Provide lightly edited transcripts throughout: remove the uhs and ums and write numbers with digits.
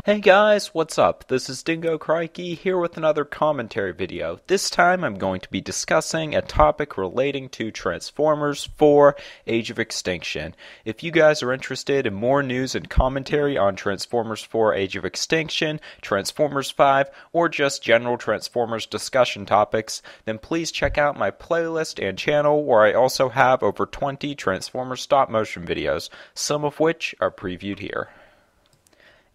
Hey guys, what's up? This is Dingo Crikey here with another commentary video. This time I'm going to be discussing a topic relating to Transformers 4 Age of Extinction. If you guys are interested in more news and commentary on Transformers 4 Age of Extinction, Transformers 5, or just general Transformers discussion topics, then please check out my playlist and channel where I also have over 20 Transformers stop motion videos, some of which are previewed here.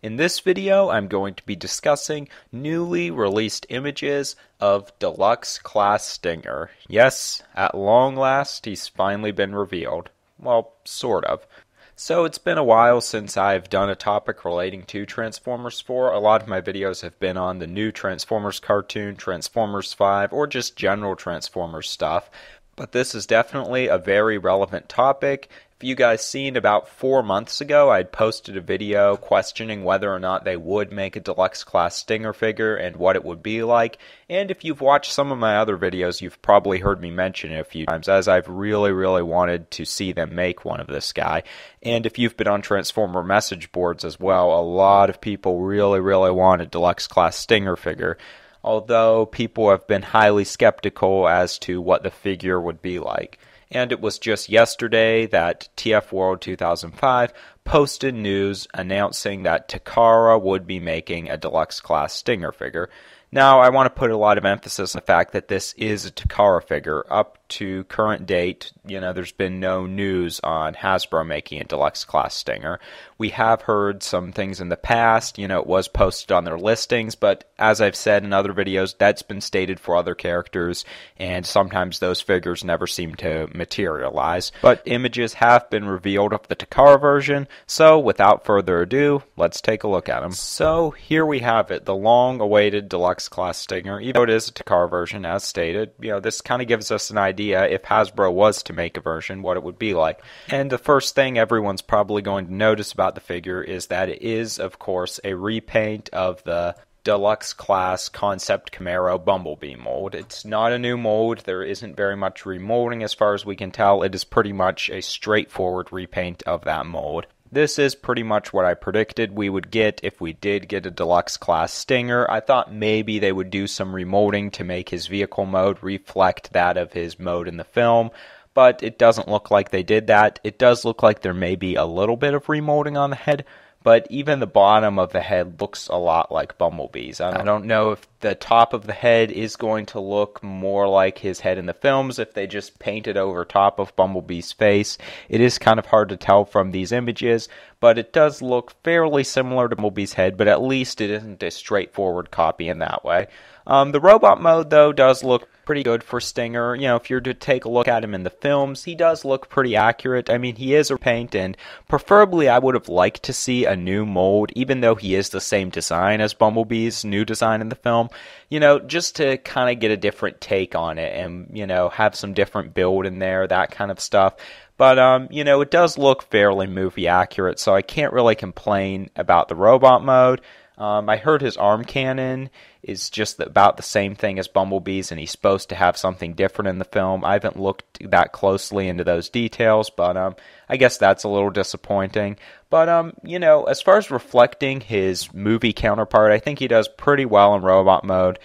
In this video, I'm going to be discussing newly released images of Deluxe Class Stinger. Yes, at long last, he's finally been revealed. Well, sort of. So it's been a while since I've done a topic relating to Transformers 4. A lot of my videos have been on the new Transformers cartoon, Transformers 5, or just general Transformers stuff. But this is definitely a very relevant topic. If you guys seen about 4 months ago, I'd posted a video questioning whether or not they would make a Deluxe Class Stinger figure and what it would be like. And if you've watched some of my other videos, you've probably heard me mention it a few times, as I've really wanted to see them make one of this guy. And if you've been on Transformer message boards as well, a lot of people really want a Deluxe Class Stinger figure. Although people have been highly skeptical as to what the figure would be like. And it was just yesterday that TF World 2005 posted news announcing that Takara would be making a Deluxe Class Stinger figure. Now, I want to put a lot of emphasis on the fact that this is a Takara figure. Up to current date, there's been no news on Hasbro making a Deluxe Class Stinger. We have heard some things in the past, it was posted on their listings, but as I've said in other videos, that's been stated for other characters, and sometimes those figures never seem to materialize. But images have been revealed of the Takara version, so without further ado, let's take a look at them. So here we have it, the long-awaited Deluxe Class Stinger. Even though it is a Takara version, as stated, this kind of gives us an idea, if Hasbro was to make a version, what it would be like. And the first thing everyone's probably going to notice about the figure is that it is, of course, a repaint of the Deluxe Class Concept Camaro Bumblebee mold. It's not a new mold. There isn't very much remolding as far as we can tell. It is pretty much a straightforward repaint of that mold. This is pretty much what I predicted we would get if we did get a Deluxe Class Stinger. I thought maybe they would do some remolding to make his vehicle mode reflect that of his mode in the film, but it doesn't look like they did that. It does look like there may be a little bit of remolding on the head, but even the bottom of the head looks a lot like Bumblebee's. I don't know if the top of the head is going to look more like his head in the films, if they just painted over top of Bumblebee's face. It is kind of hard to tell from these images, but it does look fairly similar to Bumblebee's head, but at least it isn't a straightforward copy in that way. The robot mode, though, does look pretty good for Stinger. If you're to take a look at him in the films, he does look pretty accurate. I mean, he is a paint, and preferably I would have liked to see a new mold, even though he is the same design as Bumblebee's new design in the film, just to kind of get a different take on it and, have some different build in there, that kind of stuff. But, it does look fairly movie accurate, so I can't really complain about the robot mode. I heard his arm cannon is just about the same thing as Bumblebee's, and he's supposed to have something different in the film. I haven't looked that closely into those details, but I guess that's a little disappointing. But, as far as reflecting his movie counterpart, I think he does pretty well in robot mode.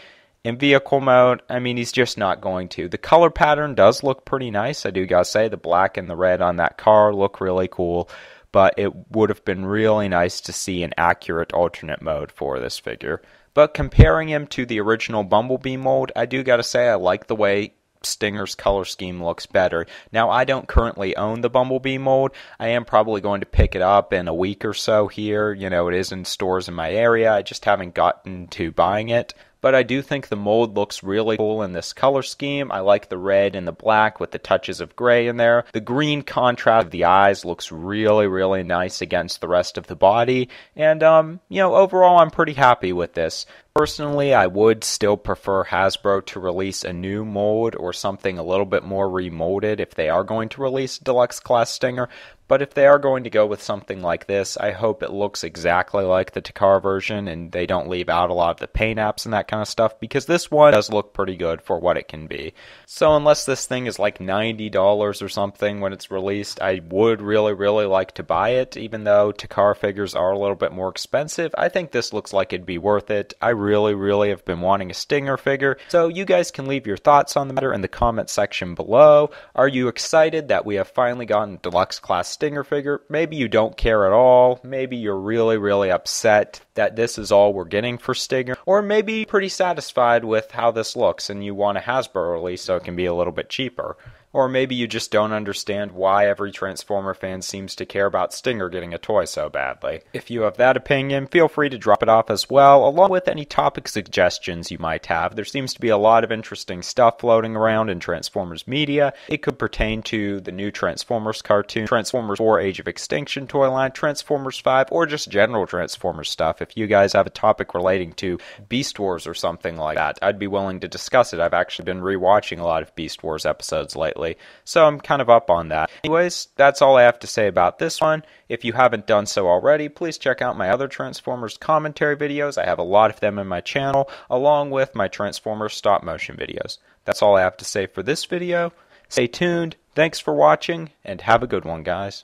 In vehicle mode, I mean, he's just not going to. The color pattern does look pretty nice, I do gotta say. The black and the red on that car look really cool. But it would have been really nice to see an accurate alternate mode for this figure. But comparing him to the original Bumblebee mold, I do gotta say I like the way Stinger's color scheme looks better. Now, I don't currently own the Bumblebee mold. I am probably going to pick it up in a week or so here. It is in stores in my area. I just haven't gotten to buying it. But I do think the mold looks really cool in this color scheme. I like the red and the black with the touches of gray in there. The green contrast of the eyes looks really nice against the rest of the body. And, overall I'm pretty happy with this. Personally, I would still prefer Hasbro to release a new mold or something a little bit more remolded if they are going to release Deluxe Class Stinger. But if they are going to go with something like this, I hope it looks exactly like the Takara version and they don't leave out a lot of the paint apps and that kind of stuff, because this one does look pretty good for what it can be. So unless this thing is like $90 or something when it's released, I would really like to buy it. Even though Takara figures are a little bit more expensive, I think this looks like it'd be worth it. I really have been wanting a Stinger figure. So you guys can leave your thoughts on the matter in the comment section below. Are you excited that we have finally gotten Deluxe Class Stinger figure? Maybe you don't care at all. Maybe you're really upset that this is all we're getting for Stinger. Or maybe you're pretty satisfied with how this looks and you want a Hasbro release so it can be a little bit cheaper. Or maybe you just don't understand why every Transformer fan seems to care about Stinger getting a toy so badly. If you have that opinion, feel free to drop it off as well, along with any topic suggestions you might have. There seems to be a lot of interesting stuff floating around in Transformers media. It could pertain to the new Transformers cartoon, Transformers 4 Age of Extinction toy line, Transformers 5, or just general Transformers stuff. If you guys have a topic relating to Beast Wars or something like that, I'd be willing to discuss it. I've actually been rewatching a lot of Beast Wars episodes lately, so I'm kind of up on that. Anyways, that's all I have to say about this one. If you haven't done so already, please check out my other Transformers commentary videos. I have a lot of them in my channel, along with my Transformers stop motion videos. That's all I have to say for this video. Stay tuned, thanks for watching, and have a good one, guys.